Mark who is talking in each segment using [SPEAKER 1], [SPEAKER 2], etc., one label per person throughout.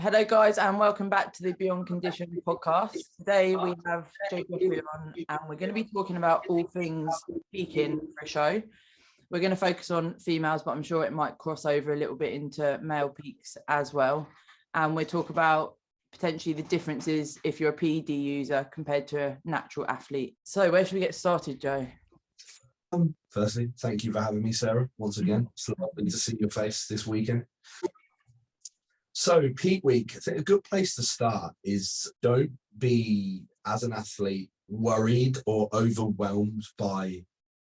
[SPEAKER 1] Hello guys, and welcome back to the Beyond Condition podcast. Today we have Joe Jeffery on, and we're going to be talking about all things peaking for a show. We're going to focus on females, but I'm sure it might cross over a little bit into male peaks as well. And we'll talk about potentially the differences if you're a PED user compared to a natural athlete. So where should we get started, Joe?
[SPEAKER 2] Firstly, thank you for having me, Sarah, once again. It's lovely to see your face this weekend. So peak week, I think a good place to start is don't be, as an athlete, worried or overwhelmed by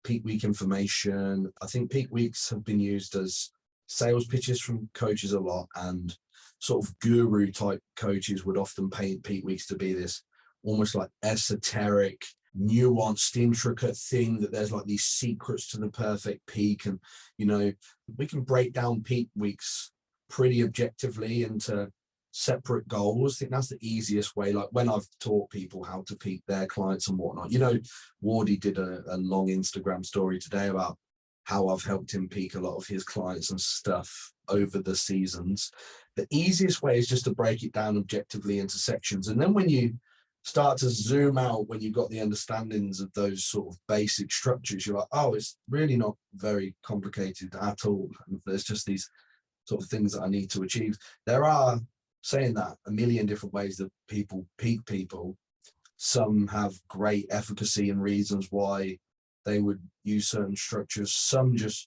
[SPEAKER 2] peak week information. I think peak weeks have been used as sales pitches from coaches a lot, and sort of guru type coaches would often paint peak weeks to be this almost like esoteric, nuanced, intricate thing that there's like these secrets to the perfect peak. And, you know, we can break down peak weeks pretty objectively into separate goals. I think that's the easiest way. Like when I've taught people how to peak their clients and whatnot, you know, Wardy did a long Instagram story today about how I've helped him peak a lot of his clients and stuff over the seasons. The easiest way is just to break it down objectively into sections. And then when you start to zoom out, when you've got the understandings of those sort of basic structures, you're like, oh, it's really not very complicated at all. And there's just these sort of things that I need to achieve. There are, saying that, a million different ways that people peak people. Some have great efficacy and reasons why they would use certain structures. Some just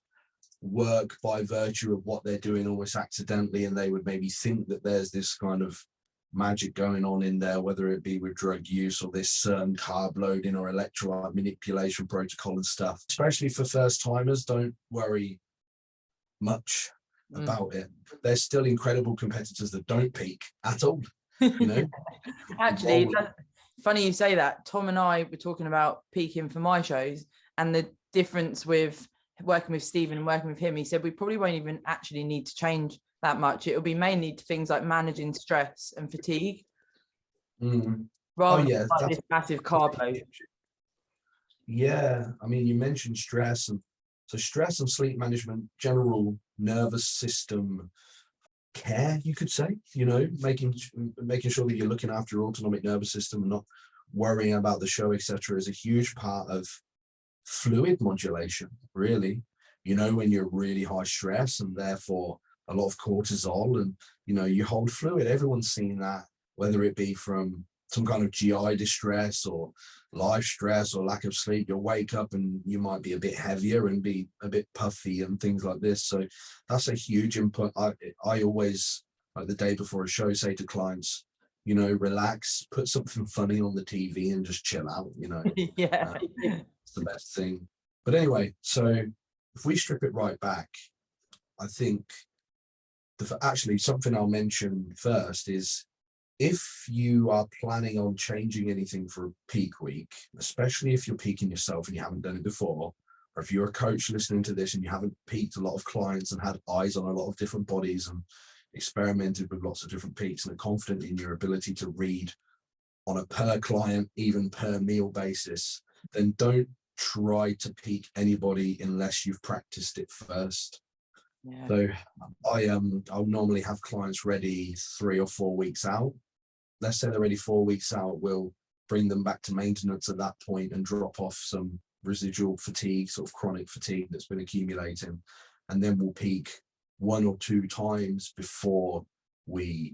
[SPEAKER 2] work by virtue of what they're doing almost accidentally, and they would maybe think that there's this kind of magic going on in there, whether it be with drug use or this certain carb loading or electrolyte manipulation protocol and stuff. Especially for first timers, don't worry much about it. There's still incredible competitors that don't peak at all, you know.
[SPEAKER 1] Actually, funny you say that. Tom and I were talking about peaking for my shows, and the difference with working with Stephen and working with him, he said we probably won't even actually need to change that much. It'll be mainly to things like managing stress and fatigue, rather than like this massive carb load.
[SPEAKER 2] Yeah, I mean, you mentioned stress, and so stress and sleep management, general nervous system care, you could say, you know, making sure that you're looking after your autonomic nervous system and not worrying about the show, etc., is a huge part of fluid modulation, really. You know, when you're really high stress and therefore a lot of cortisol, and, you know, you hold fluid. Everyone's seen that, whether it be from some kind of GI distress or life stress or lack of sleep. You'll wake up and you might be a bit heavier and be a bit puffy and things like this. So that's a huge input. I always, like the day before a show, say to clients, you know, relax, put something funny on the TV and just chill out, you know.
[SPEAKER 1] Yeah.
[SPEAKER 2] It's the best thing. But anyway, so if we strip it right back, I think actually something I'll mention first is, if you are planning on changing anything for a peak week, especially if you're peaking yourself and you haven't done it before, or if you're a coach listening to this and you haven't peaked a lot of clients and had eyes on a lot of different bodies and experimented with lots of different peaks and are confident in your ability to read on a per client, even per meal basis, then don't try to peak anybody unless you've practiced it first. Yeah. So I'll normally have clients ready 3 or 4 weeks out. Let's say they're ready 4 weeks out, we'll bring them back to maintenance at that point and drop off some residual fatigue, sort of chronic fatigue that's been accumulating. And then we'll peak 1 or 2 times before we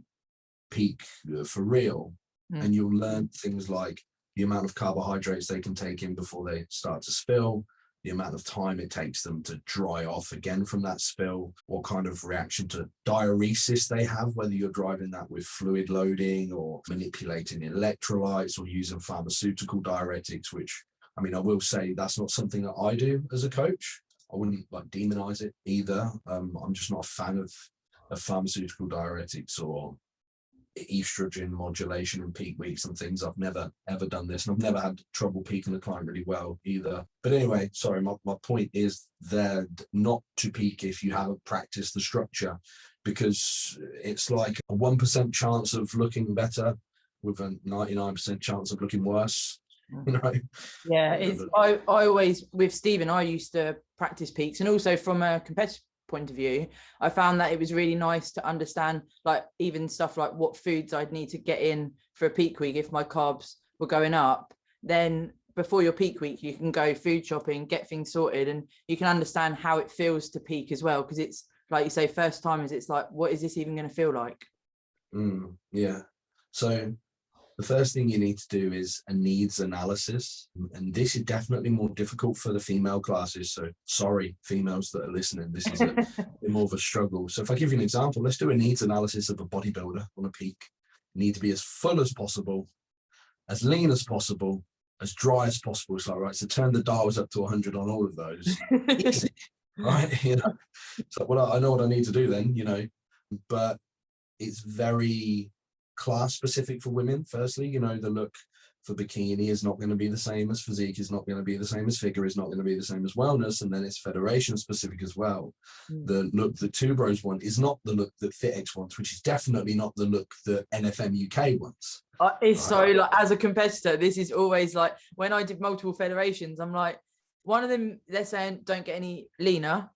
[SPEAKER 2] peak for real. And you'll learn things like the amount of carbohydrates they can take in before they start to spill, the amount of time it takes them to dry off again from that spill, what kind of reaction to diuresis they have, whether you're driving that with fluid loading or manipulating electrolytes or using pharmaceutical diuretics, which, I mean, I will say that's not something that I do as a coach. I wouldn't like demonize it either. I'm just not a fan of pharmaceutical diuretics or estrogen modulation in peak weeks and things. I've never ever done this, and I've never had trouble peaking the client really well either. But anyway, sorry, my point is there not to peak if you haven't practiced the structure, because it's like a 1% chance of looking better with a 99% chance of looking worse. You know?
[SPEAKER 1] Yeah, I always, with Stephen, I used to practice peaks, and also from a point of view, I found that it was really nice to understand, like, even stuff like what foods I'd need to get in for a peak week if my carbs were going up. Then before your peak week, you can go food shopping, get things sorted, and you can understand how it feels to peak as well, because it's like you say, first timers, it's like, what is this even going to feel like?
[SPEAKER 2] Yeah. So the first thing you need to do is a needs analysis. And this is definitely more difficult for the female classes. So sorry, females that are listening, this is a bit more of a struggle. So if I give you an example, let's do a needs analysis of a bodybuilder on a peak. You need to be as full as possible, as lean as possible, as dry as possible. It's like, right, so turn the dials up to 100 on all of those. Easy, right? You know, so well, I know what I need to do then, you know, but it's very class specific for women. Firstly, you know, the look for bikini is not going to be the same as physique, is not going to be the same as figure, is not going to be the same as wellness, and then it's federation specific as well. The look that Two Bros want is not the look that FitX wants, which is definitely not the look that NFM UK wants.
[SPEAKER 1] It's so, like, as a competitor, this is always like, when I did multiple federations, I'm like, one of them, they're saying don't get any leaner,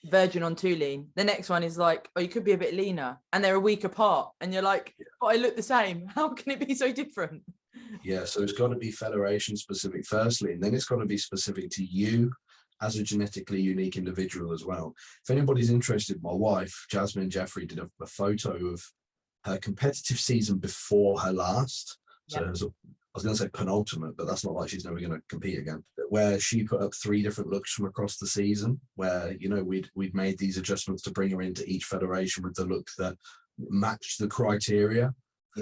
[SPEAKER 1] virgin on too lean. The next one is like, oh, you could be a bit leaner, and they're a week apart, and you're like, but I look the same, how can it be so different?
[SPEAKER 2] Yeah, so it's got to be federation specific firstly, and then it's got to be specific to you as a genetically unique individual as well. If anybody's interested, my wife Jasmine Jeffrey did a photo of her competitive season before her last. So I was going to say penultimate, but that's not like she's never going to compete again. Where she put up 3 different looks from across the season, where, you know, we'd made these adjustments to bring her into each federation with the look that matched the criteria.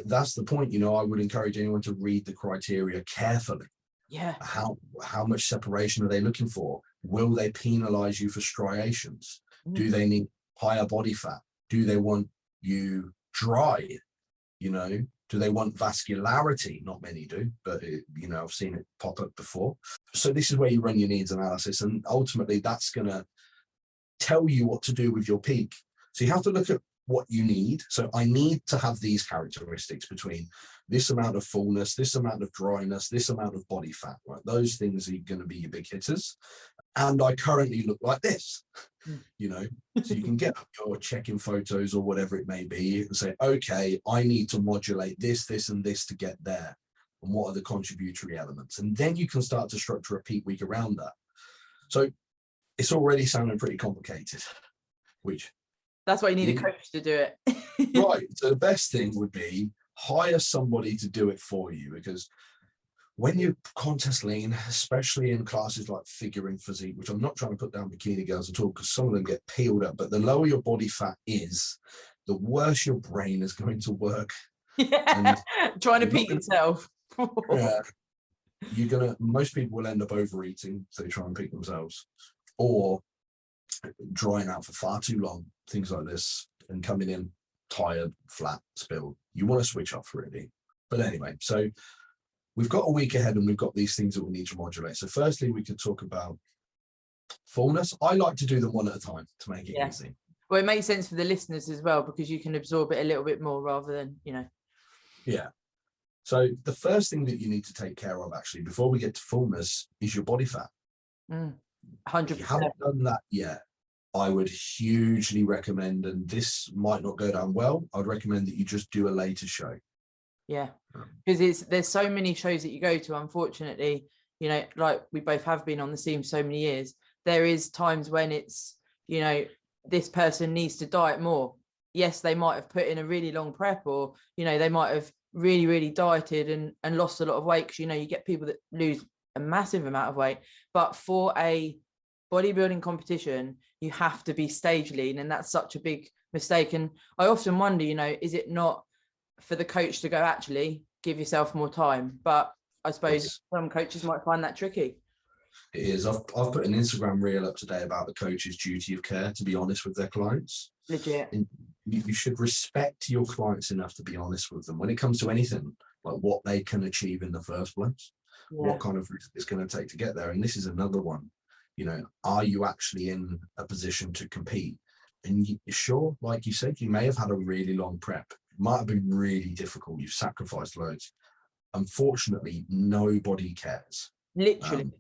[SPEAKER 2] That's the point, you know. I would encourage anyone to read the criteria carefully.
[SPEAKER 1] Yeah.
[SPEAKER 2] How much separation are they looking for? Will they penalize you for striations? Do they need higher body fat? Do they want you dry? You know, do they want vascularity? Not many do, but you know, I've seen it pop up before. So this is where you run your needs analysis, and ultimately that's going to tell you what to do with your peak. So you have to look at what you need. So I need to have these characteristics between this amount of fullness, this amount of dryness, this amount of body fat, right? Those things are going to be your big hitters. And I currently look like this, you know, so you can get your check-in photos or whatever it may be. You can say, okay, I need to modulate this, this, and this to get there. And what are the contributory elements? And then you can start to structure a peak week around that. So it's already sounding pretty complicated, which
[SPEAKER 1] that's why you need a coach to do it.
[SPEAKER 2] Right. So the best thing would be hire somebody to do it for you, because when you contest lean, especially in classes like figure and physique, which I'm not trying to put down bikini girls at all, because some of them get peeled up, but the lower your body fat is, the worse your brain is going to work.
[SPEAKER 1] Yeah. Trying to peak itself.
[SPEAKER 2] Yeah. Most people will end up overeating, so they try and peak themselves, or drying out for far too long, things like this, and coming in tired, flat, spilled. You want to switch off, really. But anyway, so we've got a week ahead and we've got these things that we need to modulate. So firstly, we could talk about fullness. I like to do them one at a time to make it easy.
[SPEAKER 1] Well, it makes sense for the listeners as well, because you can absorb it a little bit more rather than, you know. Yeah.
[SPEAKER 2] So the first thing that you need to take care of, actually, before we get to fullness, is your body fat.
[SPEAKER 1] 100%.
[SPEAKER 2] If you haven't done that yet, I would hugely recommend, and this might not go down well, I'd recommend that you just do a later show.
[SPEAKER 1] Yeah, because there's so many shows that you go to, unfortunately, you know, like we both have been on the scene so many years. There is times when it's, you know, this person needs to diet more. Yes, they might have put in a really long prep, or, you know, they might have really, really dieted and lost a lot of weight, because, you know, you get people that lose a massive amount of weight. But for a bodybuilding competition, you have to be stage lean, and that's such a big mistake. And I often wonder, you know, is it not for the coach to go, actually give yourself more time? But I suppose some coaches might find that tricky.
[SPEAKER 2] It is. I've put an Instagram reel up today about the coach's duty of care to be honest with their clients.
[SPEAKER 1] Legit.
[SPEAKER 2] And you should respect your clients enough to be honest with them when it comes to anything, like what they can achieve in the first place, what kind of risk it's going to take to get there. And this is another one. You know, are you actually in a position to compete? And sure, like you said, you may have had a really long prep. It might have been really difficult. You've sacrificed loads. Unfortunately, nobody cares.
[SPEAKER 1] Literally.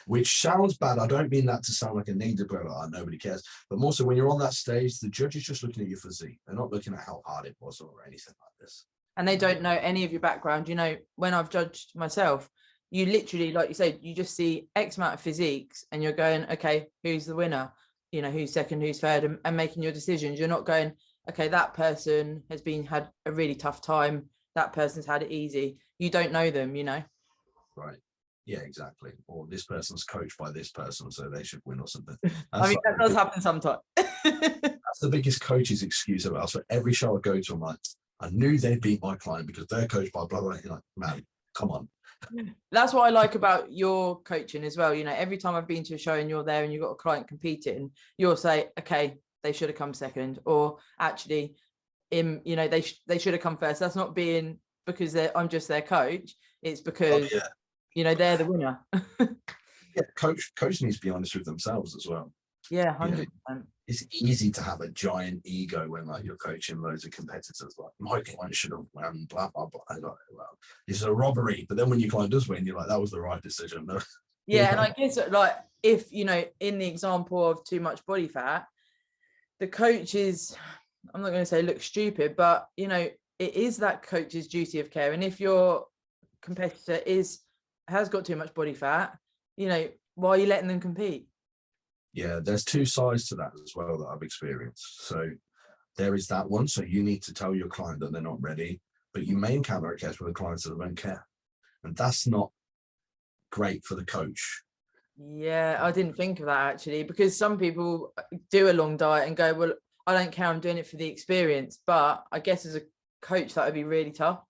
[SPEAKER 2] which sounds bad. I don't mean that to sound like a negative, but nobody cares. But more so when you're on that stage, the judge is just looking at your physique. They're not looking at how hard it was or anything like this.
[SPEAKER 1] And they don't know any of your background. You know, when I've judged myself, you literally, like you said, you just see X amount of physiques and you're going, okay, who's the winner? You know, who's second, who's third, and making your decisions. You're not going, okay, that person has had a really tough time. That person's had it easy. You don't know them, you know?
[SPEAKER 2] Right. Yeah, exactly. Or this person's coached by this person, so they should win or something.
[SPEAKER 1] I mean, that does happen sometimes.
[SPEAKER 2] That's the biggest coach's excuse of us. For every show I go to, I'm like, I knew they'd beat my client because they're coached by blah, blah, blah. You're like, man, come on.
[SPEAKER 1] That's what I like about your coaching as well. You know, every time I've been to a show and you're there and you've got a client competing, you'll say, okay, they should have come second, or actually, you know, they should have come first. That's not being because I'm just their coach. It's because, you know, they're the winner.
[SPEAKER 2] Yeah, coach needs to be honest with themselves as well.
[SPEAKER 1] Yeah, 100%.
[SPEAKER 2] It's easy to have a giant ego when like you're coaching loads of competitors, like my client should have won, blah blah blah. Like, well, it's a robbery. But then when your client does win, you're like, that was the right decision.
[SPEAKER 1] Yeah, and I guess like if, you know, in the example of too much body fat, the coach is, I'm not going to say look stupid, but you know, it is that coach's duty of care. And if your competitor has got too much body fat, you know, why are you letting them compete?
[SPEAKER 2] Yeah, there's two sides to that as well that I've experienced. So there is that one. So you need to tell your client that they're not ready, but you may encounter a case where the clients that don't care. And that's not great for the coach.
[SPEAKER 1] Yeah, I didn't think of that actually, because some people do a long diet and go, well, I don't care, I'm doing it for the experience. But I guess as a coach, that would be really tough.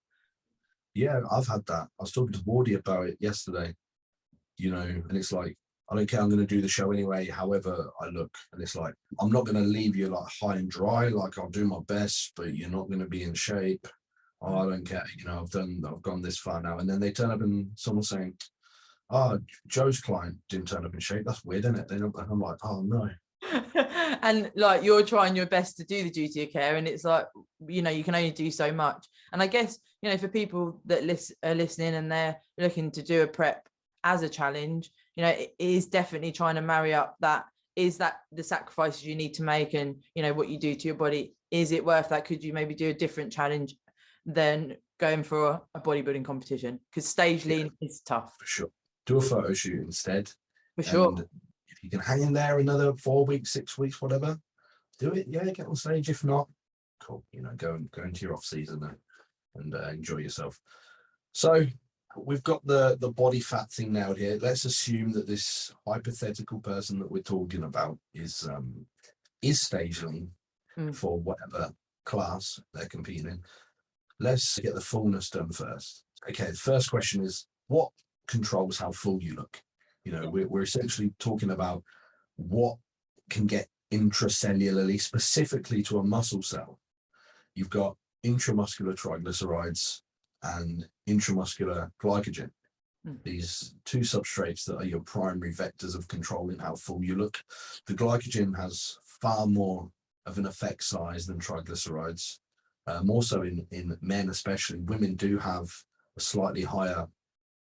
[SPEAKER 2] Yeah, I've had that. I was talking to Wardy about it yesterday, you know, and it's like, I don't care, I'm going to do the show anyway, however I look. And it's like, I'm not going to leave you like high and dry, like I'll do my best, but you're not going to be in shape. Oh, I don't care, you know, I've gone this far now. And then they turn up and someone's saying, oh, Joe's client didn't turn up in shape. That's weird, isn't it? I'm like, oh no.
[SPEAKER 1] And like you're trying your best to do the duty of care, and it's like, you know, you can only do so much. And I guess, you know, for people that are listening and they're looking to do a prep as a challenge, you know, it is definitely trying to marry up that the sacrifices you need to make, and you know what you do to your body, is it worth that? Could you maybe do a different challenge than going for a bodybuilding competition? Because stage lean is tough.
[SPEAKER 2] For sure. Do a photo shoot instead.
[SPEAKER 1] For sure.
[SPEAKER 2] And if you can hang in there another 4 weeks, 6 weeks, whatever, do it. Yeah, get on stage. If not, cool. You know, go into your off season and enjoy yourself. So we've got the body fat thing now here. Let's assume that this hypothetical person that we're talking about is stage lean for whatever class they're competing in. Let's get the fullness done first. Okay, the first question is, what controls how full you look? You know, we're essentially talking about what can get intracellularly, specifically to a muscle cell. You've got intramuscular triglycerides and intramuscular glycogen. These two substrates that are your primary vectors of controlling how full you look. The glycogen has far more of an effect size than triglycerides, more so in men especially. Women do have a slightly higher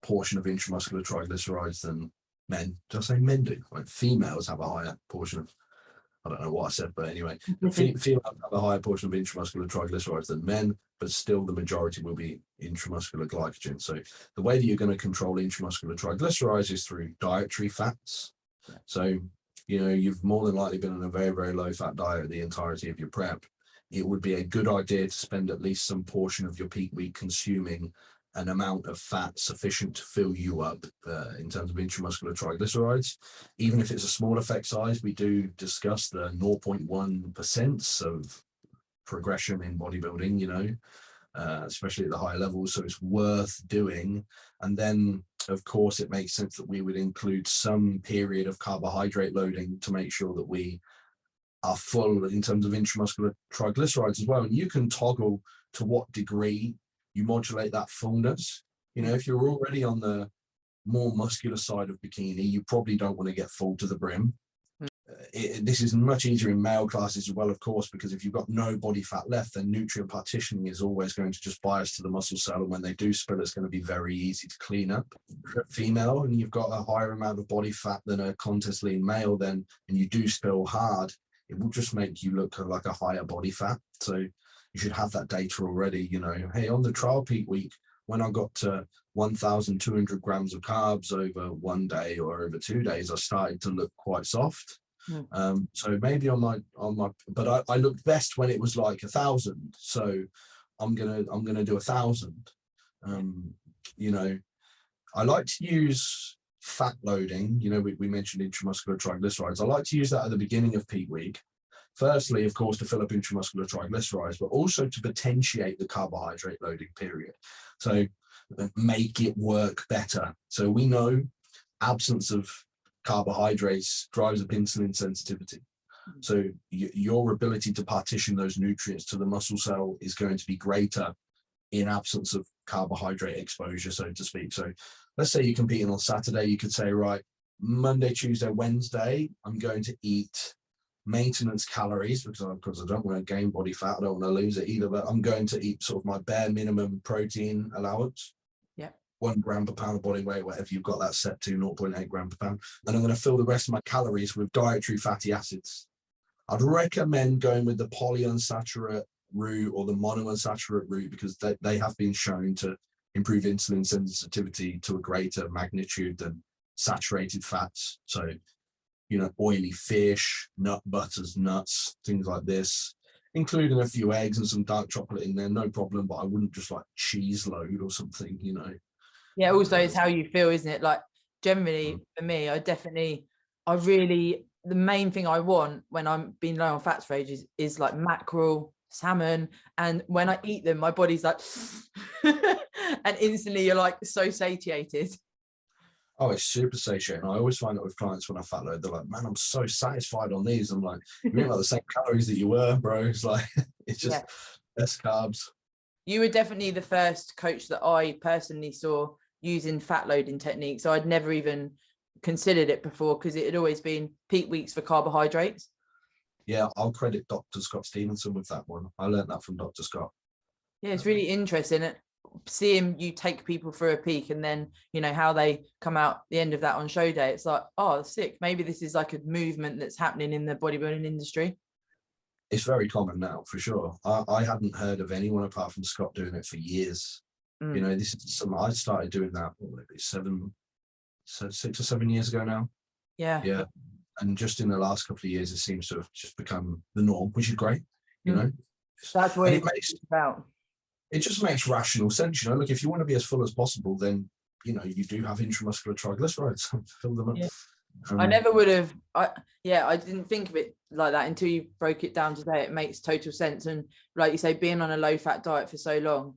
[SPEAKER 2] portion of intramuscular triglycerides than men. Did I say men do? Like females have a higher portion of, I don't know what I said, but anyway, females have a higher portion of intramuscular triglycerides than men, but still the majority will be intramuscular glycogen. So the way that you're going to control intramuscular triglycerides is through dietary fats. So, you know, you've more than likely been on a very, very low fat diet the entirety of your prep. It would be a good idea to spend at least some portion of your peak week consuming an amount of fat sufficient to fill you up in terms of intramuscular triglycerides. Even if it's a small effect size, we do discuss the 0.1% of progression in bodybuilding, you know, especially at the higher levels. So it's worth doing. And then, of course, it makes sense that we would include some period of carbohydrate loading to make sure that we are full in terms of intramuscular triglycerides as well. And you can toggle to what degree you modulate that fullness. You know, if you're already on the more muscular side of bikini, you probably don't want to get full to the brim. this is much easier in male classes as well, of course, because if you've got no body fat left, then nutrient partitioning is always going to just bias to the muscle cell, and when they do spill, it's going to be very easy to clean up. If you're a female and you've got a higher amount of body fat than a contest lean male, then, and you do spill hard, it will just make you look like a higher body fat. So you should have that data already. You know, hey, on the trial peak week, when I got to 1,200 grams of carbs over one day or over 2 days, I started to look quite soft. So maybe on my, but I looked best when it was like 1,000. So I'm gonna do 1,000. You know, I like to use fat loading. You know, we mentioned intramuscular triglycerides. I like to use that at the beginning of peak week. Firstly, of course, to fill up intramuscular triglycerides, but also to potentiate the carbohydrate loading period. So make it work better. So we know absence of carbohydrates drives up insulin sensitivity. So your ability to partition those nutrients to the muscle cell is going to be greater in absence of carbohydrate exposure, so to speak. So let's say you're competing on Saturday, you could say, right, Monday, Tuesday, Wednesday, I'm going to eat maintenance calories because I don't want to gain body fat. I don't want to lose it either, but I'm going to eat sort of my bare minimum protein allowance. 1 gram per pound of body weight, whatever you've got that set to, 0.8 gram per pound. And I'm going to fill the rest of my calories with dietary fatty acids. I'd recommend going with the polyunsaturated route or the monounsaturated route because they have been shown to improve insulin sensitivity to a greater magnitude than saturated fats. So, you know, oily fish, nut butters, nuts, things like this, including a few eggs and some dark chocolate in there, no problem. But I wouldn't just like cheese load or something, you know.
[SPEAKER 1] Yeah, also it's how you feel, isn't it? Like generally for me, the main thing I want when I'm being low on fats for ages is like mackerel, salmon, and when I eat them, my body's like and instantly you're like so satiated.
[SPEAKER 2] Oh, it's super satiating. I always find that with clients when I fat load, they're like, man, I'm so satisfied on these. I'm like, you eat like the same calories that you were, bro. It's like, it's just less carbs.
[SPEAKER 1] You were definitely the first coach that I personally saw using fat loading techniques. So I'd never even considered it before because it had always been peak weeks for carbohydrates.
[SPEAKER 2] Yeah, I'll credit Dr. Scott Stevenson with that one. I learned that from Dr. Scott.
[SPEAKER 1] Yeah, it's really interesting seeing you take people through a peak and then, you know, how they come out the end of that on show day. It's like, oh, sick. Maybe this is like a movement that's happening in the bodybuilding industry.
[SPEAKER 2] It's very common now, for sure. I hadn't heard of anyone apart from Scott doing it for years. You know, this is something I started doing that maybe 6 or 7 years ago now. Yeah. And just in the last couple of years, it seems to have just become the norm, which is great. You know,
[SPEAKER 1] that's what it's about.
[SPEAKER 2] It just makes rational sense. You know, look, if you want to be as full as possible, then, you know, you do have intramuscular triglycerides. Fill them up.
[SPEAKER 1] Yeah. I never would have. I didn't think of it like that until you broke it down today. It makes total sense. And like you say, being on a low fat diet for so long,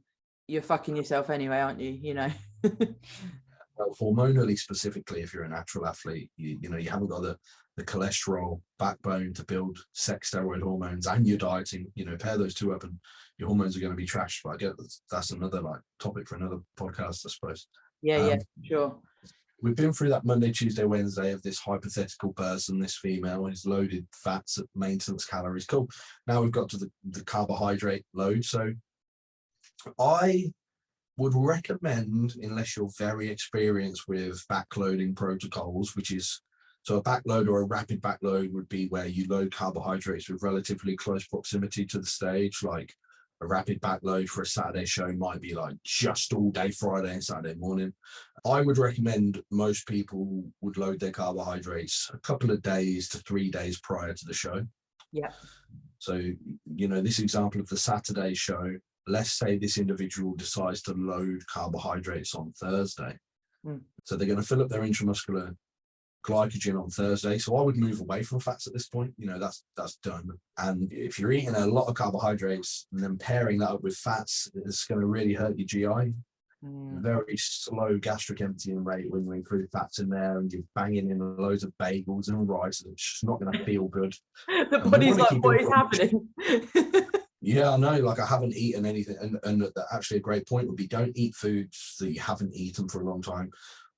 [SPEAKER 1] you're fucking yourself anyway, aren't you? You know.
[SPEAKER 2] Well, hormonally specifically, if you're a natural athlete, you know, you haven't got the cholesterol backbone to build sex steroid hormones, and you're dieting. You know, pair those two up, and your hormones are going to be trashed. But I get that's another like topic for another podcast, I suppose.
[SPEAKER 1] Yeah, sure.
[SPEAKER 2] We've been through that Monday, Tuesday, Wednesday of this hypothetical person, this female who's loaded fats at maintenance calories. Cool. Now we've got to the carbohydrate load. So I would recommend, unless you're very experienced with backloading protocols, which is, so a backload or a rapid backload would be where you load carbohydrates with relatively close proximity to the stage. Like a rapid backload for a Saturday show might be like just all day Friday and Saturday morning. I would recommend most people would load their carbohydrates a couple of days to 3 days prior to the show.
[SPEAKER 1] Yeah.
[SPEAKER 2] So, you know, this example of the Saturday show, let's say this individual decides to load carbohydrates on Thursday. So they're going to fill up their intramuscular glycogen on Thursday. So I would move away from fats at this point. You know, that's done. And if you're eating a lot of carbohydrates and then pairing that up with fats, it's going to really hurt your GI. Very slow gastric emptying rate when you include fats in there, and you're banging in loads of bagels and rice. It's just not going to feel good.
[SPEAKER 1] The body's like, what is happening?
[SPEAKER 2] Yeah, I know. Like, I haven't eaten anything, and actually a great point would be, don't eat foods that you haven't eaten for a long time.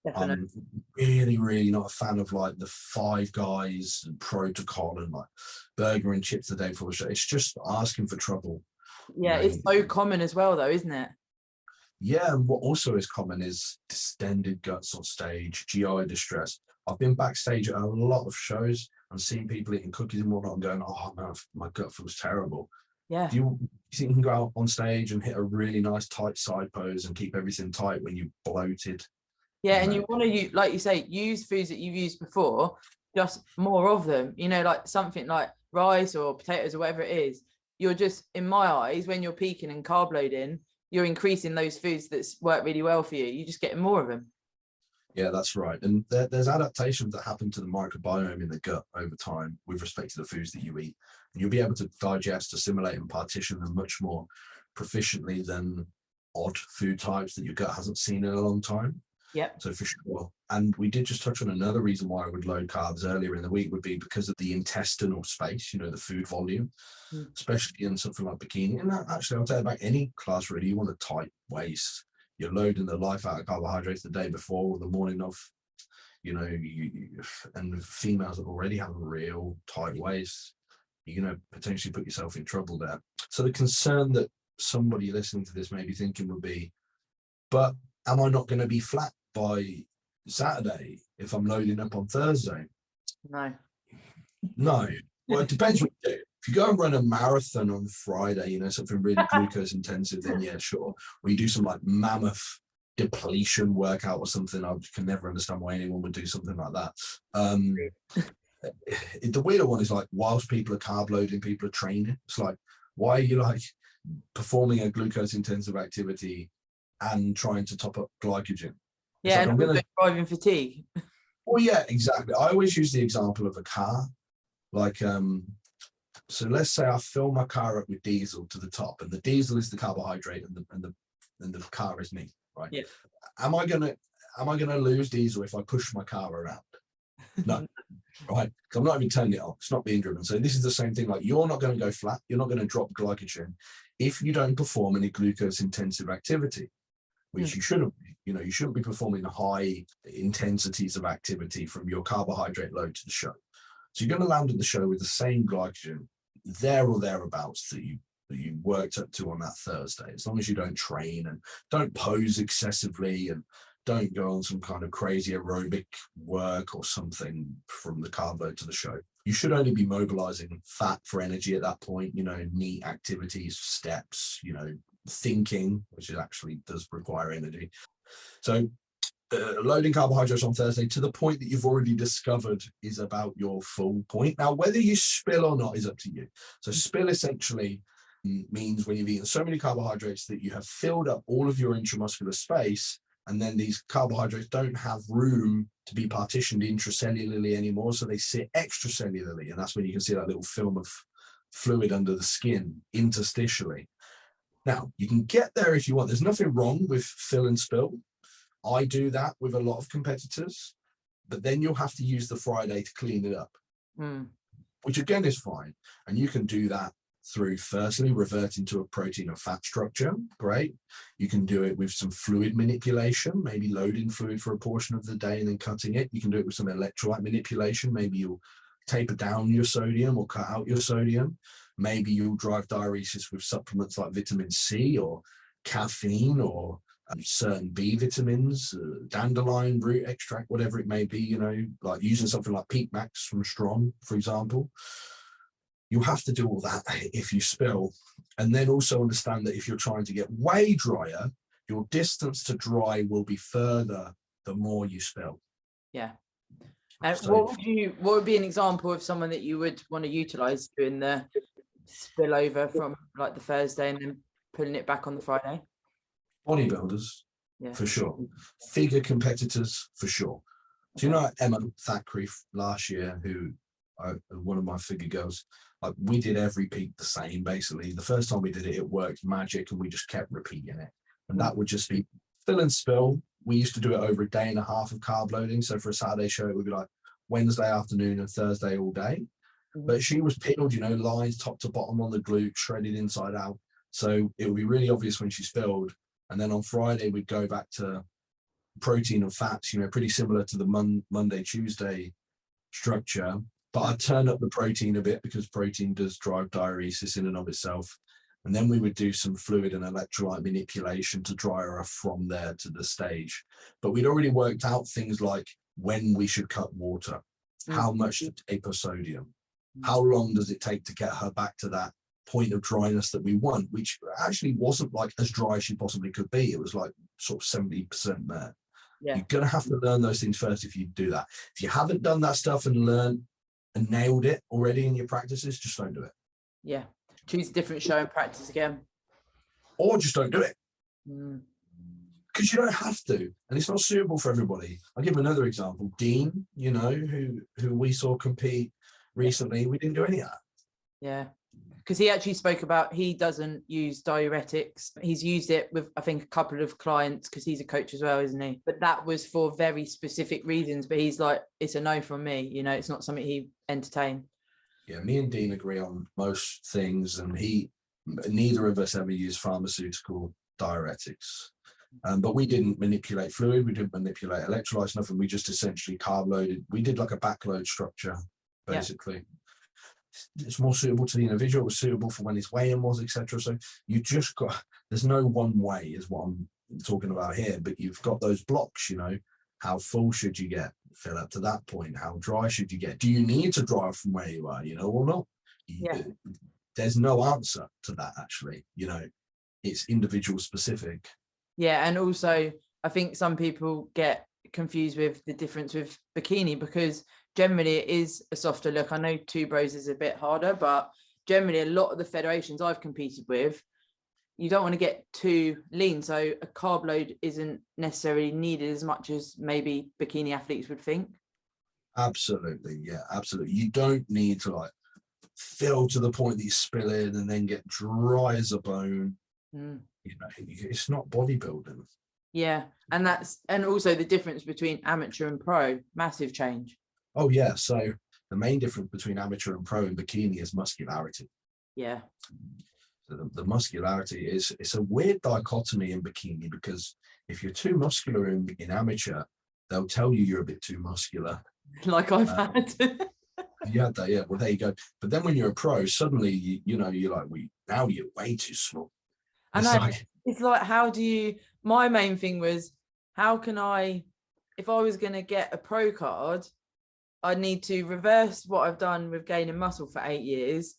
[SPEAKER 1] Definitely.
[SPEAKER 2] I'm really not a fan of like the Five Guys and protocol and like burger and chips the day before the show. It's just asking for trouble.
[SPEAKER 1] Yeah, it's so common as well, though, isn't it?
[SPEAKER 2] Yeah, and what also is common is distended guts on stage, GI distress. I've been backstage at a lot of shows and seen people eating cookies and whatnot and going, oh man, my gut feels terrible.
[SPEAKER 1] Yeah.
[SPEAKER 2] Do you think you can go out on stage and hit a really nice tight side pose and keep everything tight when you're bloated?
[SPEAKER 1] Yeah, and you want to, like you say, use foods that you've used before, just more of them. You know, like something like rice or potatoes or whatever it is. You're just, in my eyes, when you're peaking and carb loading, you're increasing those foods that's work really well for you. You're just getting more of them.
[SPEAKER 2] Yeah, that's right. And there's adaptations that happen to the microbiome in the gut over time with respect to the foods that you eat. And you'll be able to digest, assimilate, and partition them much more proficiently than odd food types that your gut hasn't seen in a long time.
[SPEAKER 1] Yep.
[SPEAKER 2] So for sure. And we did just touch on another reason why I would load carbs earlier in the week would be because of the intestinal space, you know, the food volume, especially in something like bikini. And actually, I'll tell you about any class really, you want a tight waist. You're loading the life out of carbohydrates the day before or the morning of, you know, and females that already have a real tight waist, you're going to potentially put yourself in trouble there. So the concern that somebody listening to this may be thinking would be, but am I not going to be flat by Saturday if I'm loading up on Thursday? No. Well, it depends what you do. If you go and run a marathon on Friday, you know, something really glucose intensive, then yeah, sure. Or you do some like mammoth depletion workout or something, I can never understand why anyone would do something like that. The weirder one is like, whilst people are carb loading, people are training. It's like, why are you like performing a glucose intensive activity and trying to top up glycogen?
[SPEAKER 1] Yeah,
[SPEAKER 2] like,
[SPEAKER 1] and I'm driving fatigue.
[SPEAKER 2] Well, yeah, exactly. I always use the example of a car. Like, so let's say I fill my car up with diesel to the top, and the diesel is the carbohydrate, and the car is me, right?
[SPEAKER 1] Yeah.
[SPEAKER 2] Am I gonna lose diesel if I push my car around? No, right? Because I'm not even turning it on. It's not being driven. So this is the same thing. Like, you're not going to go flat. You're not going to drop glycogen if you don't perform any glucose intensive activity, which you shouldn't be. You know, you shouldn't be performing high intensities of activity from your carbohydrate load to the show. So you're going to land at the show with the same glycogen there or thereabouts that you worked up to on that Thursday, as long as you don't train and don't pose excessively and don't go on some kind of crazy aerobic work or something from the carb load to the show. You should only be mobilizing fat for energy at that point, you know, neat activities, steps, you know, thinking, which actually does require energy. So loading carbohydrates on Thursday to the point that you've already discovered is about your full point. Now, whether you spill or not is up to you. So spill essentially means when you've eaten so many carbohydrates that you have filled up all of your intramuscular space, and then these carbohydrates don't have room to be partitioned intracellularly anymore, so they sit extracellularly, and that's when you can see that little film of fluid under the skin interstitially. Now, you can get there if you want. There's nothing wrong with fill and spill. I do that with a lot of competitors, but then you'll have to use the Friday to clean it up, which again is fine. And you can do that through firstly reverting to a protein or fat structure. Great. You can do it with some fluid manipulation, maybe loading fluid for a portion of the day and then cutting it. You can do it with some electrolyte manipulation. Maybe you'll taper down your sodium or cut out your sodium. Maybe you'll drive diuresis with supplements like vitamin C or caffeine or certain B vitamins, dandelion root extract, whatever it may be, you know, like using something like Peak Max from Strong, for example. You have to do all that if you spill. And then also understand that if you're trying to get way drier, your distance to dry will be further the more you spill.
[SPEAKER 1] Yeah. And so, what would be an example of someone that you would want to utilize doing the spillover from like the Thursday and then putting it back on the Friday?
[SPEAKER 2] Bodybuilders, for sure. Figure competitors, for sure. Do you know Emma Thackeray last year, who one of my figure girls, like, we did every peak the same, basically. The first time we did it, it worked magic, and we just kept repeating it. And that would just be fill and spill. We used to do it over a day and a half of carb loading. So for a Saturday show, it would be like Wednesday afternoon and Thursday all day. But she was peeled, you know, lines top to bottom on the glute, shredded inside out. So it would be really obvious when she spilled. And then on Friday, we'd go back to protein and fats, pretty similar to the Monday, Tuesday structure, but I'd turn up the protein a bit because protein does drive diuresis in and of itself. And then we would do some fluid and electrolyte manipulation to dry her off from there to the stage. But we'd already worked out things like when we should cut water, how much to taper sodium, how long does it take to get her back to that point of dryness that we want, which actually wasn't like as dry as she possibly could be. It was like sort of 70% there. Yeah. You're going to have to learn those things first if you do that. If you haven't done that stuff and learned and nailed it already in your practices, just don't do it.
[SPEAKER 1] Yeah. Choose a different show and practice again.
[SPEAKER 2] Or just don't do it. Because you don't have to. And it's not suitable for everybody. I'll give another example. Dean, who we saw compete recently, we didn't do any of that.
[SPEAKER 1] Yeah. Because he actually spoke about he doesn't use diuretics. He's used it with, I think, a couple of clients because he's a coach as well, isn't he? But that was for very specific reasons. But he's like, it's a no from me. It's not something he entertained.
[SPEAKER 2] Yeah, me and Dean agree on most things, and neither of us ever used pharmaceutical diuretics. But we didn't manipulate fluid, we didn't manipulate electrolytes, nothing. We just essentially carb loaded. We did like a backload structure, basically. Yeah. It's more suitable to the individual. It was suitable for when his weigh-in was, etc. So you just there's no one way is what I'm talking about here, but you've got those blocks, how full should you get? Fill up to that point. How dry should you get? Do you need to dry from where you are, or not?
[SPEAKER 1] Yeah.
[SPEAKER 2] There's no answer to that, actually. It's individual specific.
[SPEAKER 1] Yeah, and also I think some people get confused with the difference with bikini because generally it is a softer look. I know 2 bros is a bit harder, but generally a lot of the federations I've competed with, you don't want to get too lean. So a carb load isn't necessarily needed as much as maybe bikini athletes would think.
[SPEAKER 2] Absolutely. Yeah, absolutely. You don't need to fill to the point that you spill in and then get dry as a bone. It's not bodybuilding.
[SPEAKER 1] Yeah. And also the difference between amateur and pro, massive change.
[SPEAKER 2] Oh yeah. So the main difference between amateur and pro in bikini is muscularity.
[SPEAKER 1] Yeah.
[SPEAKER 2] So the muscularity it's a weird dichotomy in bikini because if you're too muscular in amateur, they'll tell you you're a bit too muscular.
[SPEAKER 1] Like I've had.
[SPEAKER 2] You had that, yeah. Well, there you go. But then when you're a pro, suddenly you're like, now you're way too small.
[SPEAKER 1] And it's like, how do you? My main thing was, how can I? If I was going to get a pro card, I need to reverse what I've done with gaining muscle for 8 years,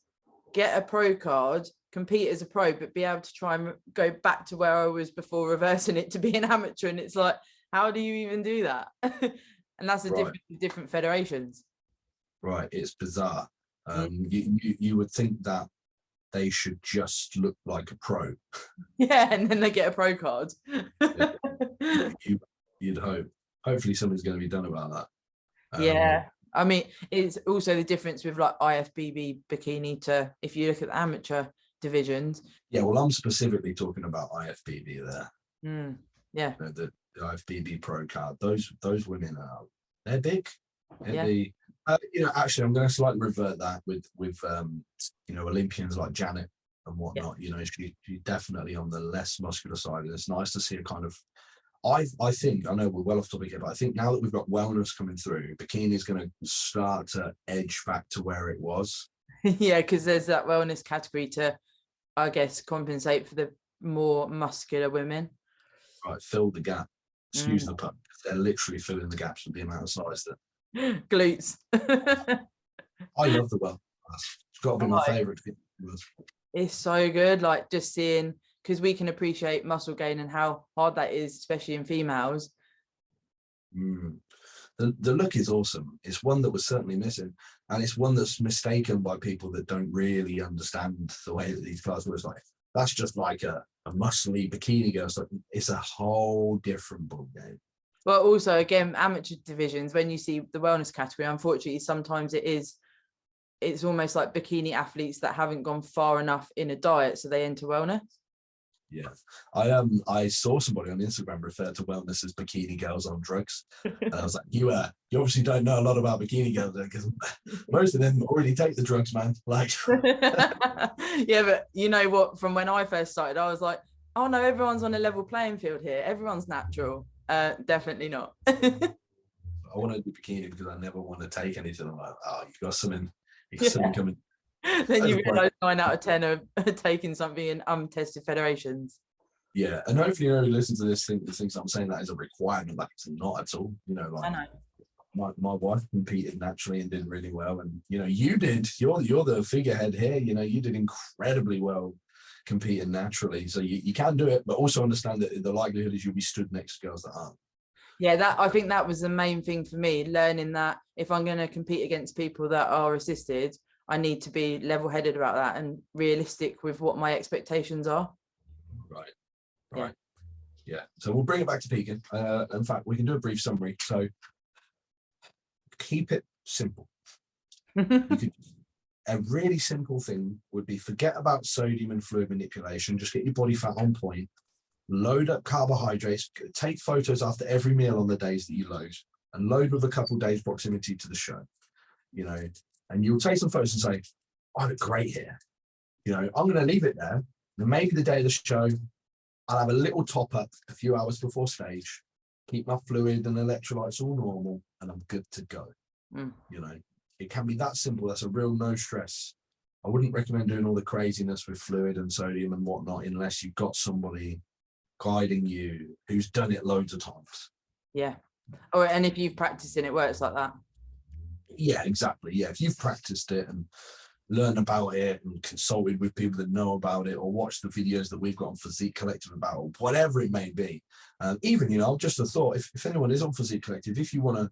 [SPEAKER 1] get a pro card, compete as a pro, but be able to try and go back to where I was before reversing it to be an amateur. And it's like, how do you even do that? And that's the difference with different federations.
[SPEAKER 2] Right, it's bizarre. You would think that they should just look like a pro.
[SPEAKER 1] Yeah, and then they get a pro card.
[SPEAKER 2] You'd hope. Hopefully something's going to be done about that.
[SPEAKER 1] Yeah. I mean, it's also the difference with like IFBB bikini to if you look at the amateur divisions.
[SPEAKER 2] Yeah, well, I'm specifically talking about IFBB there.
[SPEAKER 1] Yeah.
[SPEAKER 2] The IFBB pro card. Those women they're big. Actually, I'm going to slightly revert that with Olympians like Janet and whatnot. Yeah. She's definitely on the less muscular side, and it's nice to see a kind of. I think I know we're well off topic here, but I think now that we've got wellness coming through, bikini is going to start to edge back to where it was.
[SPEAKER 1] Yeah, because there's that wellness category to, I guess, compensate for the more muscular women.
[SPEAKER 2] Right, fill the gap. Excuse the pun. They're literally filling the gaps with the amount of size that.
[SPEAKER 1] Glutes.
[SPEAKER 2] I love the wellness. It's got to be my favorite.
[SPEAKER 1] It's so good, like just seeing, because we can appreciate muscle gain and how hard that is, especially in females.
[SPEAKER 2] The look is awesome. It's one that was certainly missing, and it's one that's mistaken by people that don't really understand the way that these classes work. Like that's just like a muscly bikini girl. So it's a whole different ball game.
[SPEAKER 1] Well, also again, amateur divisions, when you see the wellness category, unfortunately, sometimes it's almost like bikini athletes that haven't gone far enough in a diet, so they enter wellness.
[SPEAKER 2] Yeah, I saw somebody on Instagram refer to wellness as bikini girls on drugs, and I was like, you obviously don't know a lot about bikini girls because most of them already take the drugs, man. Like,
[SPEAKER 1] yeah, but you know what? From when I first started, I was like, oh no, everyone's on a level playing field here. Everyone's natural. Definitely not.
[SPEAKER 2] I want to do bikini because I never want to take anything. I'm like, oh, you got something coming.
[SPEAKER 1] Then you realise 9 out of 10 are taking something in untested federations.
[SPEAKER 2] Yeah, and hopefully nobody listens to this thinks I'm saying that is a requirement. Like, it's not at all. You know, like
[SPEAKER 1] I know.
[SPEAKER 2] my wife competed naturally and did really well, and you know, you did. You're the figurehead here. You know, you did incredibly well competing naturally. So you can do it, but also understand that the likelihood is you'll be stood next to girls that aren't.
[SPEAKER 1] Yeah, I think that was the main thing for me, learning that if I'm going to compete against people that are assisted, I need to be level-headed about that and realistic with what my expectations are.
[SPEAKER 2] Right. Yeah. So we'll bring it back to peaking. In fact, we can do a brief summary. So keep it simple. A really simple thing would be forget about sodium and fluid manipulation. Just get your body fat on point. Load up carbohydrates. Take photos after every meal on the days that you load, and load with a couple of days proximity to the show. You know, and you'll take some photos and say, "I look great here." You know, I'm going to leave it there. And maybe the day of the show, I'll have a little top up a few hours before stage, keep my fluid and electrolytes all normal, and I'm good to go. You know, it can be that simple. That's a real no stress. I wouldn't recommend doing all the craziness with fluid and sodium and whatnot unless you've got somebody guiding you who's done it loads of times.
[SPEAKER 1] Yeah. Oh, and if you've practiced it works like that.
[SPEAKER 2] Yeah, exactly. Yeah, if you've practiced it and learned about it and consulted with people that know about it, or watched the videos that we've got on Physique Collective about, or whatever it may be. Even, you know, just a thought, if anyone is on Physique Collective, if you want to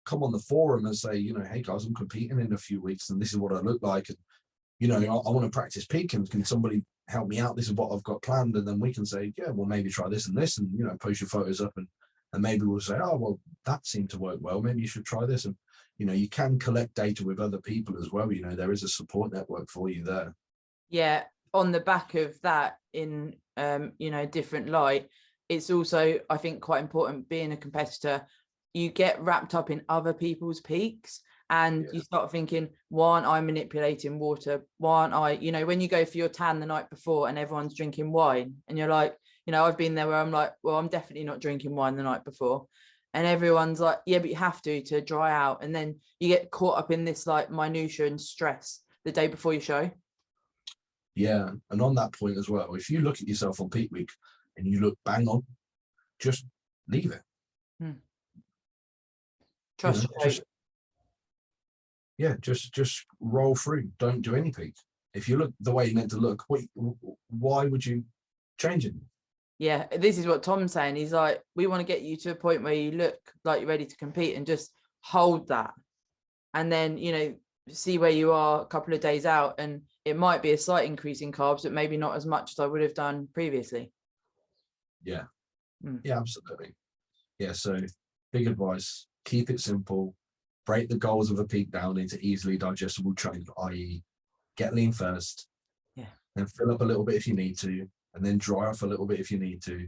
[SPEAKER 2] come on the forum and say, you know, hey guys, I'm competing in a few weeks and this is what I look like, and you know, I want to practice peaking, can somebody help me out? This is what I've got planned. And then we can say, yeah, well, maybe try this and this, and you know, post your photos up, and maybe we'll say, oh well, that seemed to work well, maybe you should try this. And you know, you can collect data with other people as well. You know, there is a support network for you there.
[SPEAKER 1] Yeah, on the back of that, in you know, different light, it's also, I think, quite important being a competitor. You get wrapped up in other people's peaks, and you start thinking, why aren't I manipulating water? Why aren't I, you know, when you go for your tan the night before and everyone's drinking wine, and you're like, you know, I've been there where I'm like, well, I'm definitely not drinking wine the night before. And everyone's like, yeah, but you have to dry out. And then you get caught up in this like minutia and stress the day before your show.
[SPEAKER 2] Yeah. And on that point as well, if you look at yourself on peak week and you look bang on, just leave it.
[SPEAKER 1] Trust
[SPEAKER 2] just roll through. Don't do any peak. If you look the way you meant to look, why would you change it?
[SPEAKER 1] Yeah, this is what Tom's saying. He's like, we want to get you to a point where you look like you're ready to compete, and just hold that. And then, you know, see where you are a couple of days out. And it might be a slight increase in carbs, but maybe not as much as I would have done previously.
[SPEAKER 2] Yeah. Yeah, absolutely. Yeah. So big advice, keep it simple, break the goals of a peak down into easily digestible chunks, i.e. get lean first, then fill up a little bit if you need to, and then dry off a little bit if you need to,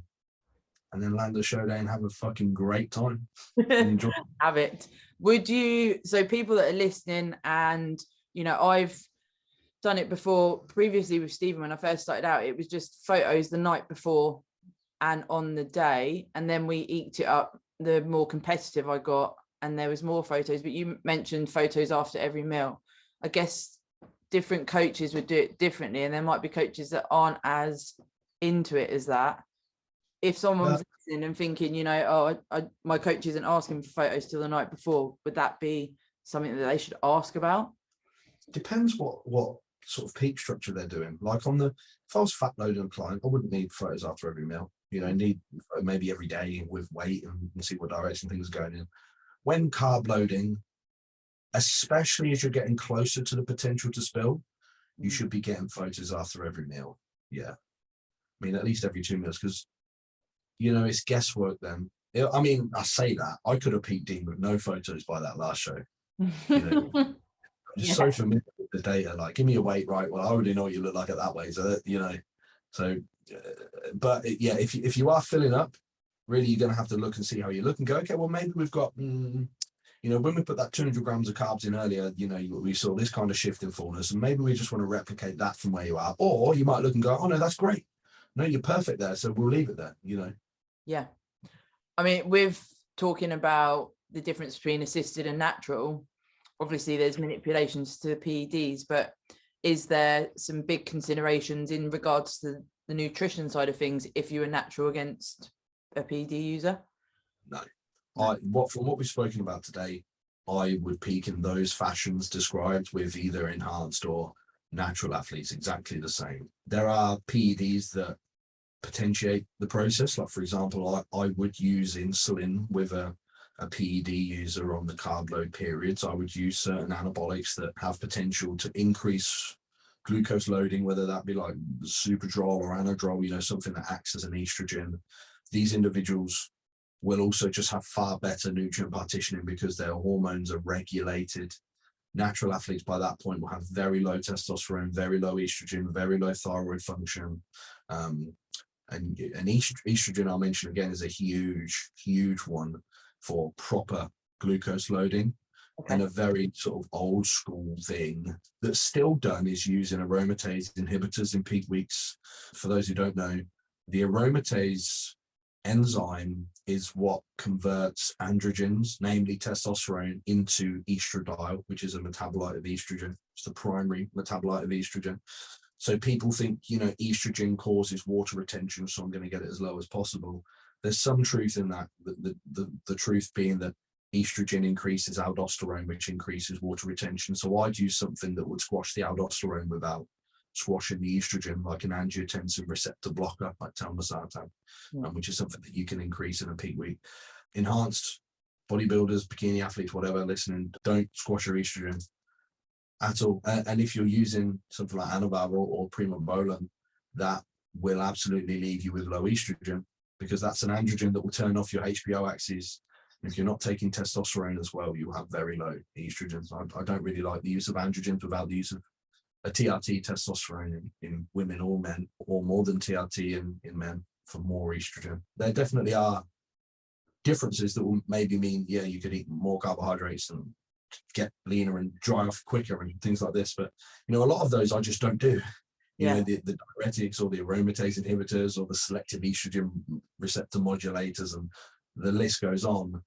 [SPEAKER 2] and then land the show day and have a fucking great time. Enjoy.
[SPEAKER 1] Have it. Would you, so people that are listening, and you know, I've done it before previously with Stephen when I first started out, it was just photos the night before and on the day, and then we eked it up the more competitive I got, and there was more photos. But you mentioned photos after every meal. I guess different coaches would do it differently, and there might be coaches that aren't as into it as that. If someone was listening and thinking, you know, oh, my coach isn't asking for photos till the night before, would that be something that they should ask about?
[SPEAKER 2] Depends what sort of peak structure they're doing. Like if I was fat loading a client, I wouldn't need photos after every meal. You know, need maybe every day with weight and see what direction things are going in. When carb loading, especially as you're getting closer to the potential to spill, you should be getting photos after every meal. Yeah. I mean, at least every 2 meals, because, you know, it's guesswork then. I mean, I say that. I could have peaked in with no photos by that last show. You know, I'm just so familiar with the data. Like, give me your weight, right? Well, I already know what you look like at that weight. So, you know, but yeah, if you are filling up, really, you're going to have to look and see how you look and go, okay, well, maybe we've got, you know, when we put that 200 grams of carbs in earlier, you know, we saw this kind of shift in fullness, and maybe we just want to replicate that from where you are. Or you might look and go, oh no, that's great. No, you're perfect there. So we'll leave it there, you know?
[SPEAKER 1] Yeah. I mean, with talking about the difference between assisted and natural, obviously there's manipulations to PEDs, but is there some big considerations in regards to the nutrition side of things if you were natural against a PED user?
[SPEAKER 2] No. From what we've spoken about today, I would peak in those fashions described with either enhanced or natural athletes, exactly the same. There are PEDs that potentiate the process. Like, for example, I would use insulin with a PED user on the carb load periods. I would use certain anabolics that have potential to increase glucose loading, whether that be like Superdrol or Anadrol, something that acts as an estrogen. These individuals will also just have far better nutrient partitioning because their hormones are regulated. Natural athletes by that point will have very low testosterone, very low estrogen, very low thyroid function. And estrogen, I'll mention again, is a huge one for proper glucose loading. Okay. And a very sort of old school thing that's still done is using aromatase inhibitors in peak weeks. For those who don't know, the aromatase enzyme is what converts androgens, namely testosterone, into estradiol, which is a metabolite of estrogen. It's the primary metabolite of estrogen. So people think, estrogen causes water retention, so I'm going to get it as low as possible. There's some truth in that. The truth being that estrogen increases aldosterone, which increases water retention. So I'd use something that would squash the aldosterone without squashing the estrogen, like an angiotensin receptor blocker, like telmisartan, which is something that you can increase in a peak week. Enhanced bodybuilders, bikini athletes, whatever, listening, don't squash your estrogen at all. And if you're using something like Anavar or Primobolan, that will absolutely leave you with low estrogen, because that's an androgen that will turn off your HBO axis. If you're not taking testosterone as well, you have very low estrogen. I don't really like the use of androgens without the use of a TRT testosterone in women or men, or more than TRT in men for more estrogen. There definitely are differences that will maybe mean, you could eat more carbohydrates and get leaner and dry off quicker and things like this. But, a lot of those I just don't do. The diuretics or the aromatase inhibitors or the selective estrogen receptor modulators, and the list goes on.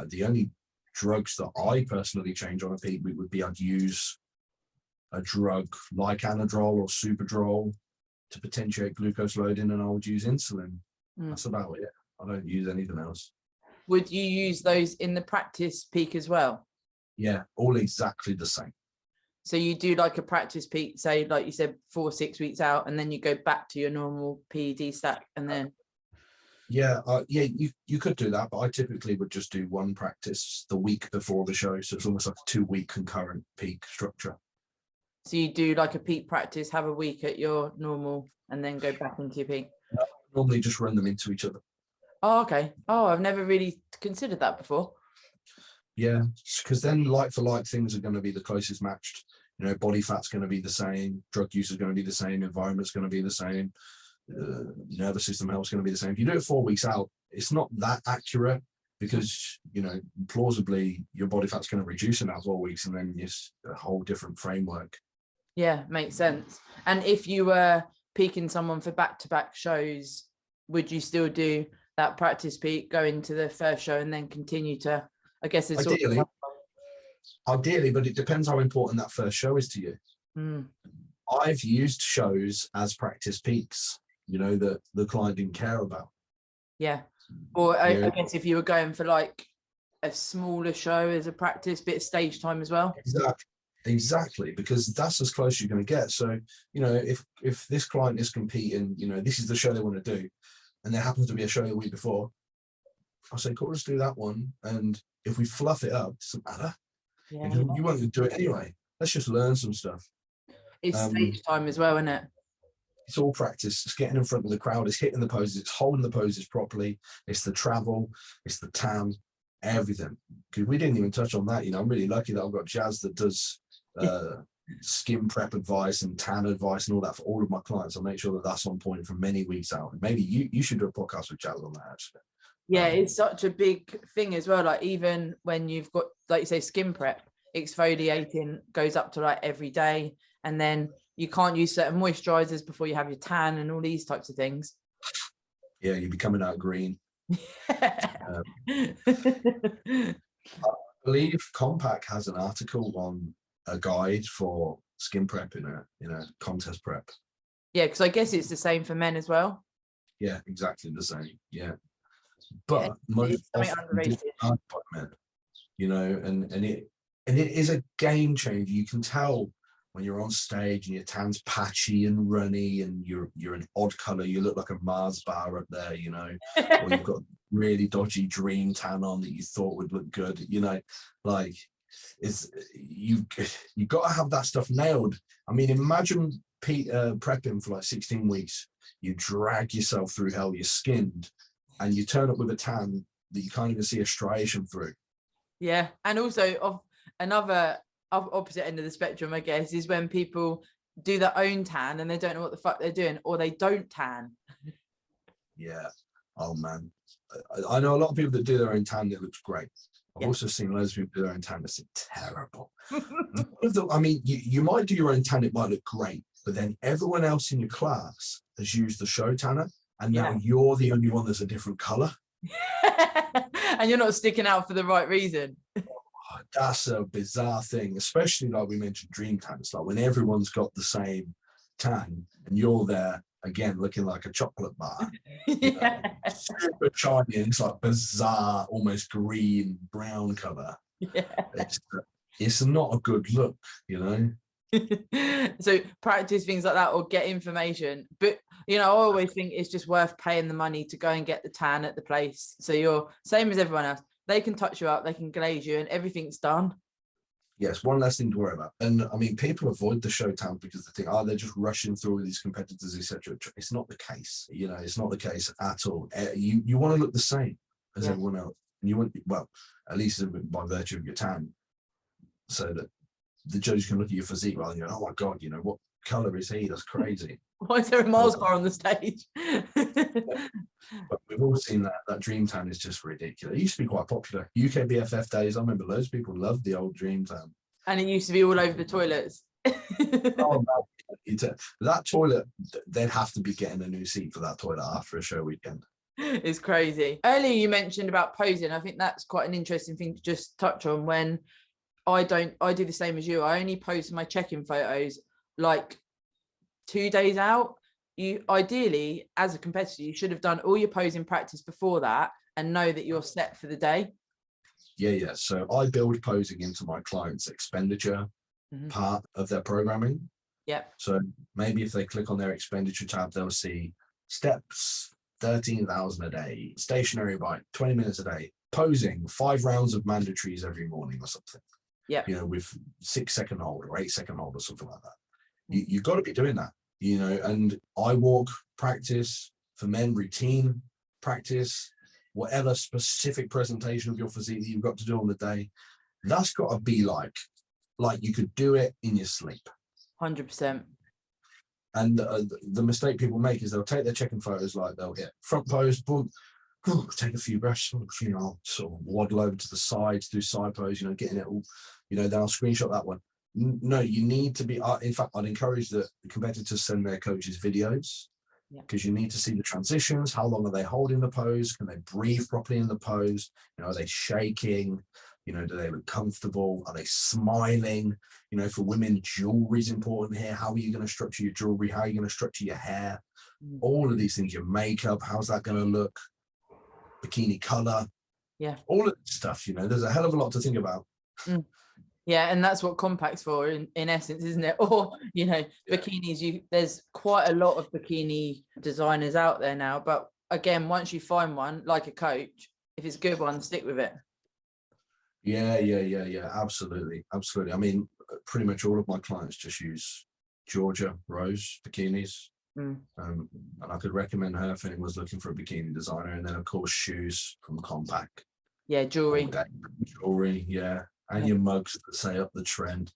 [SPEAKER 2] The only drugs that I personally change on a peak week would be I'd use a drug like Anadrol or Superdrol to potentiate glucose loading, and I would use insulin. That's about it. I don't use anything else.
[SPEAKER 1] Would you use those in the practice peak as well?
[SPEAKER 2] Yeah, all exactly the same.
[SPEAKER 1] So you do like a practice peak, say, like you said, 4-6 weeks out, and then you go back to your normal PED stack, and then... You could do that, but I typically would just do one practice the week before the show, so it's almost like a 2-week concurrent peak structure. So you do like a peak practice, have a week at your normal, and then go back into your peak?
[SPEAKER 2] Normally just run them into each other.
[SPEAKER 1] Oh, okay. Oh, I've never really considered that before.
[SPEAKER 2] Yeah, because then like for like things are going to be the closest matched. Body fat's going to be the same, drug use is going to be the same, environment's going to be the same, nervous system health is going to be the same. If you do it 4 weeks out, it's not that accurate, because plausibly your body fat's going to reduce in that 4 weeks, and then it's a whole different framework.
[SPEAKER 1] Yeah, makes sense. And if you were peaking someone for back-to-back shows, would you still do that practice peak, go into the first show, and then continue to, I guess it's
[SPEAKER 2] ideally, but it depends how important that first show is to you. I've used shows as practice peaks, that the client didn't care about.
[SPEAKER 1] Yeah. Or I guess if you were going for like a smaller show as a practice, bit of stage time as well.
[SPEAKER 2] Exactly, because that's as close as you're going to get. So, if this client is competing, this is the show they want to do, and there happens to be a show the week before, I'll say, cool, let's do that one. And if we fluff it up, it doesn't matter.
[SPEAKER 1] Yeah,
[SPEAKER 2] you won't do it anyway. Let's just learn some stuff.
[SPEAKER 1] It's stage time as well, isn't it?
[SPEAKER 2] It's all practice. It's getting in front of the crowd. It's hitting the poses. It's holding the poses properly. It's the travel. It's the TAM. Everything. Because we didn't even touch on that. I'm really lucky that I've got Jazz that does skin prep advice and tan advice and all that for all of my clients. I'll make sure that that's on point for many weeks out. And maybe you should do a podcast with Jazz on that, actually.
[SPEAKER 1] Yeah, it's such a big thing as well. Like, even when you've got, like you say, skin prep, exfoliating goes up to like every day, and then you can't use certain moisturizers before you have your tan and all these types of things.
[SPEAKER 2] Yeah, you'll be coming out green. I believe Compact has an article on a guide for skin prep in a contest prep.
[SPEAKER 1] Yeah, because I guess it's the same for men as well.
[SPEAKER 2] Yeah, exactly the same. Yeah,
[SPEAKER 1] Yeah,
[SPEAKER 2] but most
[SPEAKER 1] it's something
[SPEAKER 2] often
[SPEAKER 1] underrated.
[SPEAKER 2] done by men, and it is a game changer. You can tell when you're on stage and your tan's patchy and runny and you're an odd color. You look like a Mars bar up there, or you've got really dodgy dream tan on that you thought would look good, like you've got to have that stuff nailed. I mean, imagine prepping for like 16 weeks. You drag yourself through hell, you're skinned, and you turn up with a tan that you can't even see a striation through.
[SPEAKER 1] Yeah, and also of another opposite end of the spectrum, I guess, is when people do their own tan and they don't know what the fuck they're doing, or they don't tan.
[SPEAKER 2] Yeah. Oh man, I know a lot of people that do their own tan that looks great. I've also seen loads of people do their own tan that's terrible. I mean, you might do your own tan, it might look great, but then everyone else in your class has used the show tanner, and now you're the only one that's a different color.
[SPEAKER 1] And you're not sticking out for the right reason.
[SPEAKER 2] Oh, that's a bizarre thing, especially like we mentioned dream tan. It's like when everyone's got the same tan and you're there again looking like a chocolate bar. Super shiny, and it's like bizarre, almost green brown color. It's not a good look.
[SPEAKER 1] So practice things like that or get information, but I always think it's just worth paying the money to go and get the tan at the place, so you're same as everyone else. They can touch you up, they can glaze you, and everything's done.
[SPEAKER 2] Yes, one less thing to worry about. And I mean, people avoid the show tan because they think, they're just rushing through all these competitors, etc. It's not the case. It's not the case at all. You want to look the same as everyone else, and you want, well, at least by virtue of your tan, so that the judges can look at your physique rather than go, oh my god, what color is he? That's crazy.
[SPEAKER 1] Why is there a Mars bar on the stage?
[SPEAKER 2] But we've all seen that dream tan is just ridiculous. It used to be quite popular. UK BFF days, I remember loads of people loved the old dream tan.
[SPEAKER 1] And it used to be all over the toilets.
[SPEAKER 2] Oh no. That toilet, they'd have to be getting a new seat for that toilet after a show weekend.
[SPEAKER 1] It's crazy. Earlier you mentioned about posing. I think that's quite an interesting thing to just touch on. When I do the same as you. I only post my check-in photos like 2 days out. You ideally, as a competitor, you should have done all your posing practice before that and know that you're set for the day. Yeah.
[SPEAKER 2] So I build posing into my clients' expenditure part of their programming.
[SPEAKER 1] Yeah.
[SPEAKER 2] So maybe if they click on their expenditure tab, they'll see steps 13,000 a day, stationary bike 20 minutes a day, posing 5 rounds of mandatories every morning or something.
[SPEAKER 1] Yeah.
[SPEAKER 2] With 6-second hold or 8-second hold or something like that. You've got to be doing that, and I walk practice for men, routine practice, whatever specific presentation of your physique that you've got to do on the day. That's got to be like you could do it in your sleep.
[SPEAKER 1] 100%.
[SPEAKER 2] And the mistake people make is they'll take their check-in photos, like they'll hit front pose, boom, take a few breaths, sort of waddle over to the sides, do side pose, getting it all, then I'll screenshot that one. No, you need to be, in fact, I'd encourage the competitors send their coaches videos, because you need to see the transitions. How long are they holding the pose? Can they breathe properly in the pose? Are they shaking? Do they look comfortable? Are they smiling? For women, jewelry is important here. How are you going to structure your jewelry? How are you going to structure your hair? All of these things, your makeup, how's that going to look? Bikini color. Yeah. All of this stuff, there's a hell of a lot to think about.
[SPEAKER 1] Yeah, and that's what Compact's for in essence, isn't it? Or, bikinis, there's quite a lot of bikini designers out there now. But again, once you find one, like a coach, if it's a good one, stick with it.
[SPEAKER 2] Yeah. Absolutely. I mean, pretty much all of my clients just use Georgia Rose bikinis. And I could recommend her if anyone was looking for a bikini designer. And then, of course, shoes from Compact.
[SPEAKER 1] Yeah, jewelry.
[SPEAKER 2] Yeah. And your mugs that say up the trend,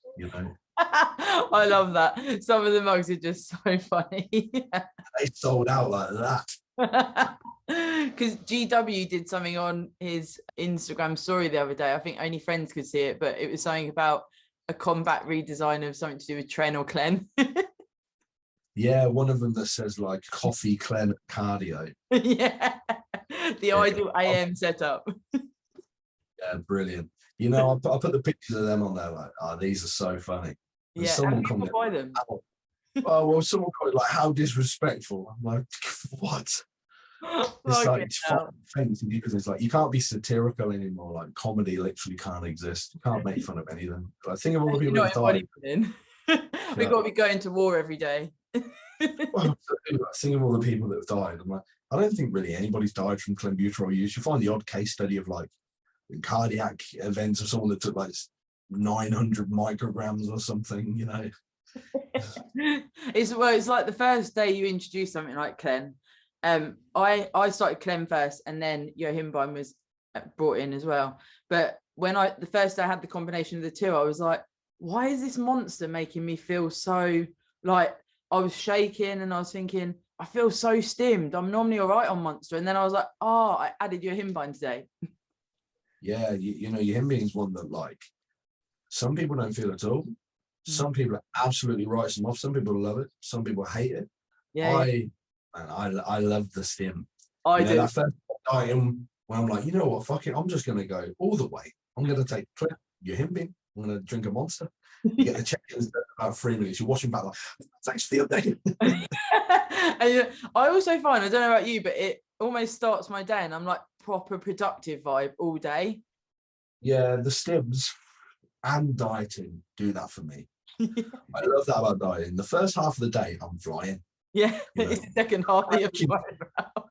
[SPEAKER 1] I love that. Some of the mugs are just so funny.
[SPEAKER 2] They sold out like that.
[SPEAKER 1] Because GW did something on his Instagram story the other day. I think only friends could see it, but it was something about a combat redesign of something to do with Tren or Clen.
[SPEAKER 2] Yeah, one of them that says like coffee, Clen, cardio.
[SPEAKER 1] Yeah. The ideal AM setup.
[SPEAKER 2] Yeah, brilliant. You know, I put the pictures of them on there like, oh, these are so funny. And
[SPEAKER 1] Yeah,
[SPEAKER 2] someone
[SPEAKER 1] and people
[SPEAKER 2] commented,
[SPEAKER 1] buy them.
[SPEAKER 2] oh, well, someone commented like, how disrespectful. I'm like, what? It's like it's offensive because it's like you can't be satirical anymore. Like comedy literally can't exist. You can't make fun of anything. I think of all the people that died.
[SPEAKER 1] We've got to be going to war every day.
[SPEAKER 2] Well, I think of all the people that have died. I'm like, I don't think really anybody's died from clenbuterol use. You find the odd case study of like cardiac events of someone that took like 900 micrograms or something, you know.
[SPEAKER 1] It's like the first day you introduce something like Clen. I started Clem first, and then Yohimbine was brought in as well. But when the first day I had the combination of the two, I was like, why is this monster making me feel so, like, I was shaking and I was thinking, I feel so stimmed. I'm normally all right on Monster. And then I was like, oh, I added Yohimbine today.
[SPEAKER 2] Yeah, you know, Yohimbine is one that like some people don't feel at all. Some people absolutely write them off. Some people love it. Some people hate it.
[SPEAKER 1] Yeah.
[SPEAKER 2] I love the stim.
[SPEAKER 1] I do.
[SPEAKER 2] That first item when I'm like, you know what, fuck it, I'm just gonna go all the way. I'm gonna take Yohimbine. I'm gonna drink a Monster. You get the check-ins about 3 minutes. You're watching back like, thanks for the update.
[SPEAKER 1] And I also find, I don't know about you, but it almost starts my day and I'm like proper productive vibe all day.
[SPEAKER 2] Yeah, the stims and dieting do that for me. I love that about dieting. The first half of the day, I'm flying.
[SPEAKER 1] Yeah, it's the second half that you're flying about.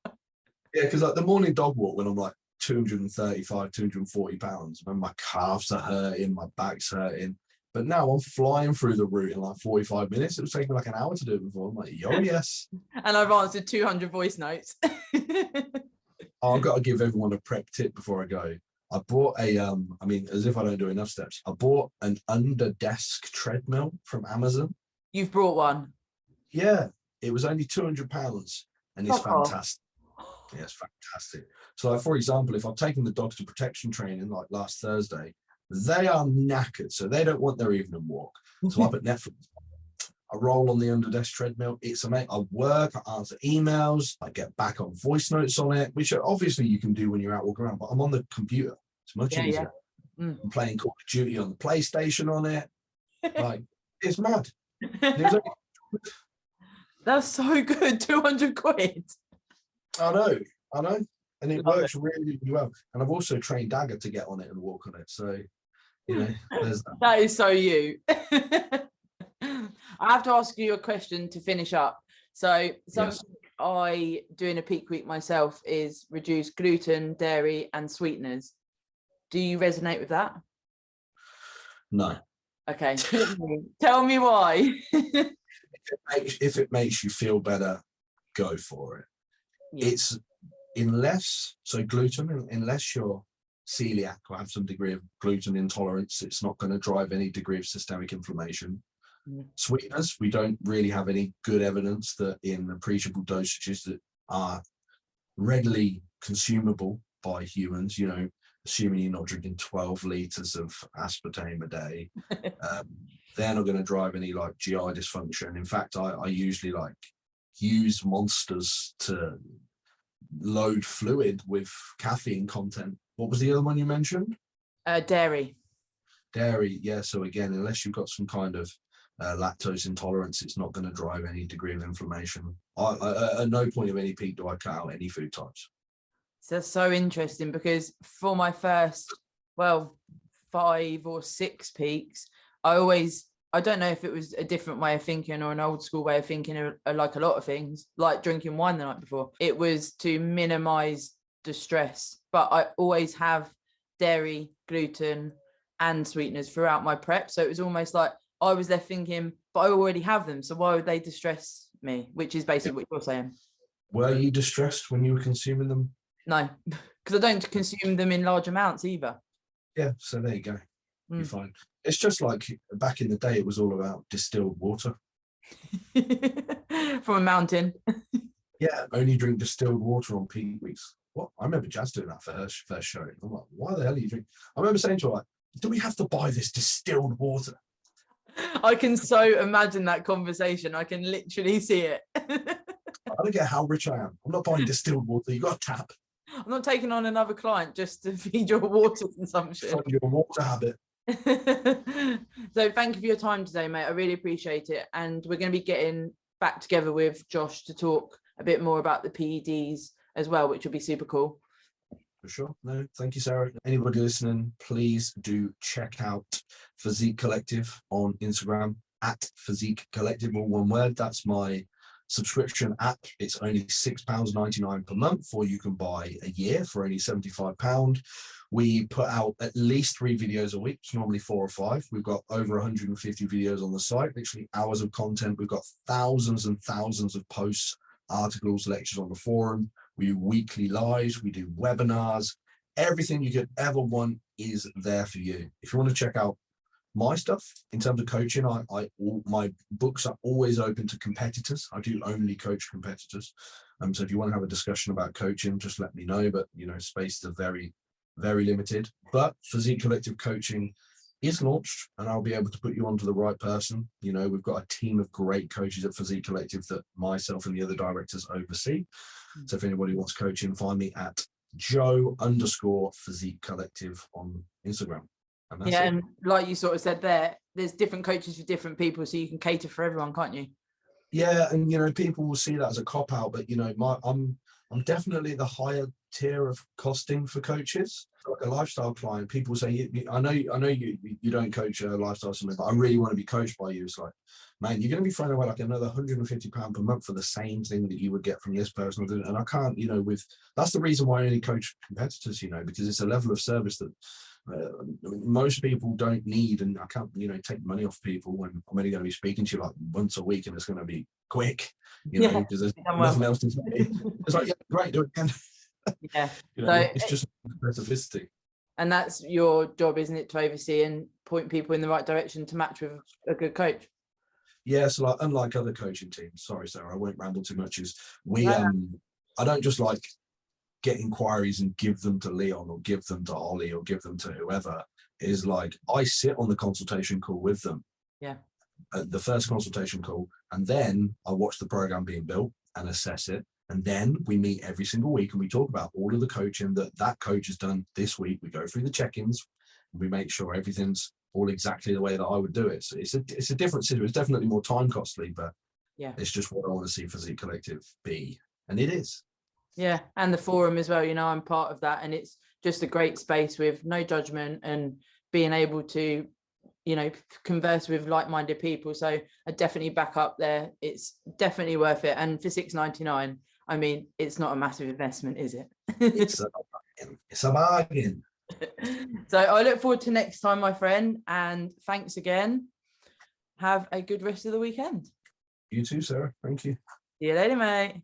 [SPEAKER 2] Yeah, because like the morning dog walk when I'm like 235, 240 pounds, when my calves are hurting, my back's hurting. But now I'm flying through the route in like 45 minutes. It was taking me like an hour to do it before. I'm like, yo, yes.
[SPEAKER 1] And I've answered 200 voice notes.
[SPEAKER 2] I've got to give everyone a prep tip before I go. I bought I mean, as if I don't do enough steps, I bought an under desk treadmill from Amazon.
[SPEAKER 1] You've brought one?
[SPEAKER 2] Yeah, it was only £200 and it's fantastic. Yeah, it's fantastic. So like, for example, if I've taken the dogs to protection training like last Thursday, they are knackered, so they don't want their evening walk. So I put Netflix, I roll on the underdesk treadmill. It's amazing. I work, I answer emails, I get back on voice notes on it, which obviously you can do when you're out walking around, but I'm on the computer. It's much easier. Yeah. I'm playing Call of Duty on the PlayStation on it. Like, it's mad.
[SPEAKER 1] That's so good. 200 quid.
[SPEAKER 2] I know. And it works really, really well. And I've also trained Dagger to get on it and walk on it. So, you know, there's that.
[SPEAKER 1] That is so you. I have to ask you a question to finish up. So something I do in a peak week myself is reduce gluten, dairy, and sweeteners. Do you resonate with that?
[SPEAKER 2] No.
[SPEAKER 1] Okay. Tell me why.
[SPEAKER 2] if it makes you feel better, go for it. Yeah. It's unless you're celiac or have some degree of gluten intolerance, it's not going to drive any degree of systemic inflammation. Sweeteners, we don't really have any good evidence that in appreciable dosages that are readily consumable by humans, you know, assuming you're not drinking 12 liters of aspartame a day, they're not going to drive any like GI dysfunction. In fact, I usually like use Monsters to load fluid with caffeine content. What was the other one you mentioned?
[SPEAKER 1] Dairy,
[SPEAKER 2] yeah. So again, unless you've got some kind of lactose intolerance, it's not going to drive any degree of inflammation. At no point of any peak do I cut out any food types.
[SPEAKER 1] So that's so interesting, because for my first 5 or 6 peaks, I don't know if it was a different way of thinking or an old school way of thinking, like a lot of things, like drinking wine the night before. It was to minimize distress, but I always have dairy, gluten, and sweeteners throughout my prep. So it was almost like I was left thinking, but I already have them, so why would they distress me? Which is basically what you're saying. Were
[SPEAKER 2] you distressed when you were consuming them?
[SPEAKER 1] No, because I don't consume them in large amounts either.
[SPEAKER 2] Yeah, so there you go. You're fine. It's just like back in the day, it was all about distilled water.
[SPEAKER 1] From a mountain.
[SPEAKER 2] Yeah, only drink distilled water on peak weeks. What? I remember Jazz doing that for her first show. I'm like, why the hell are you drinking? I remember saying to her, like, do we have to buy this distilled water?
[SPEAKER 1] I can so imagine that conversation. I can literally see it.
[SPEAKER 2] I don't care how rich I am. I'm not buying distilled water. You got a tap.
[SPEAKER 1] I'm not taking on another client just to feed your water consumption.
[SPEAKER 2] Fund your water habit.
[SPEAKER 1] So thank you for your time today, mate. I really appreciate it. And we're going to be getting back together with Josh to talk a bit more about the PEDs as well, which will be super cool.
[SPEAKER 2] For sure. No, thank you, Sarah. Anybody listening, please do check out Physique Collective on Instagram, at Physique Collective, all one word. That's my subscription app. It's only £6.99 per month, or you can buy a year for only £75. We put out at least 3 videos a week. It's normally 4 or 5. We've got over 150 videos on the site, literally hours of content. We've got thousands and thousands of posts, articles, lectures on the forum. We do weekly lives. We do webinars. Everything you could ever want is there for you. If you want to check out my stuff in terms of coaching, my books are always open to competitors. I do only coach competitors. So if you want to have a discussion about coaching, just let me know. But spaces are very, very limited. But Physique Collective coaching is launched, and I'll be able to put you onto the right person. We've got a team of great coaches at Physique Collective that myself and the other directors oversee. So if anybody wants coaching, find me at Joe_Physique Collective on Instagram.
[SPEAKER 1] And like you sort of said there's different coaches for different people, so you can cater for everyone, can't you?
[SPEAKER 2] Yeah, and people will see that as a cop out, but I'm definitely the higher tier of costing for coaches. Like a lifestyle client, people say, I know you don't coach a lifestyle something, but I really want to be coached by you. It's like, man, you're going to be throwing away like another £150 per month for the same thing that you would get from this person. And I can't, that's the reason why I only coach competitors, because it's a level of service that most people don't need, and I can't take money off people when I'm only going to be speaking to you like once a week, and it's going to be quick, because there's nothing else to say. It's like, yeah, great, do it again.
[SPEAKER 1] Yeah.
[SPEAKER 2] It's just specificity,
[SPEAKER 1] and that's your job, isn't it, to oversee and point people in the right direction to match with a good coach?
[SPEAKER 2] Yeah, so unlike other coaching teams, sorry Sarah, I won't ramble too much, is I don't just get inquiries and give them to Leon or give them to Ollie or give them to whoever. Is like, I sit on the consultation call with them, the first consultation call, and then I watch the program being built and assess it, and then we meet every single week and we talk about all of the coaching that coach has done this week. We go through the check-ins and we make sure everything's all exactly the way that I would do it. So it's a different situation. It's definitely more time costly, but it's just what I want to see Physique Collective be, and it is. Yeah,
[SPEAKER 1] and the forum as well, I'm part of that, and it's just a great space with no judgment and being able to converse with like-minded people. So I definitely back up there. It's definitely worth it, and for $6.99, I mean, it's not a massive investment, is it?
[SPEAKER 2] It's a bargain.
[SPEAKER 1] So I look forward to next time, my friend, and thanks again. Have a good rest of the weekend.
[SPEAKER 2] You too, Sarah. Thank you.
[SPEAKER 1] See you later, mate.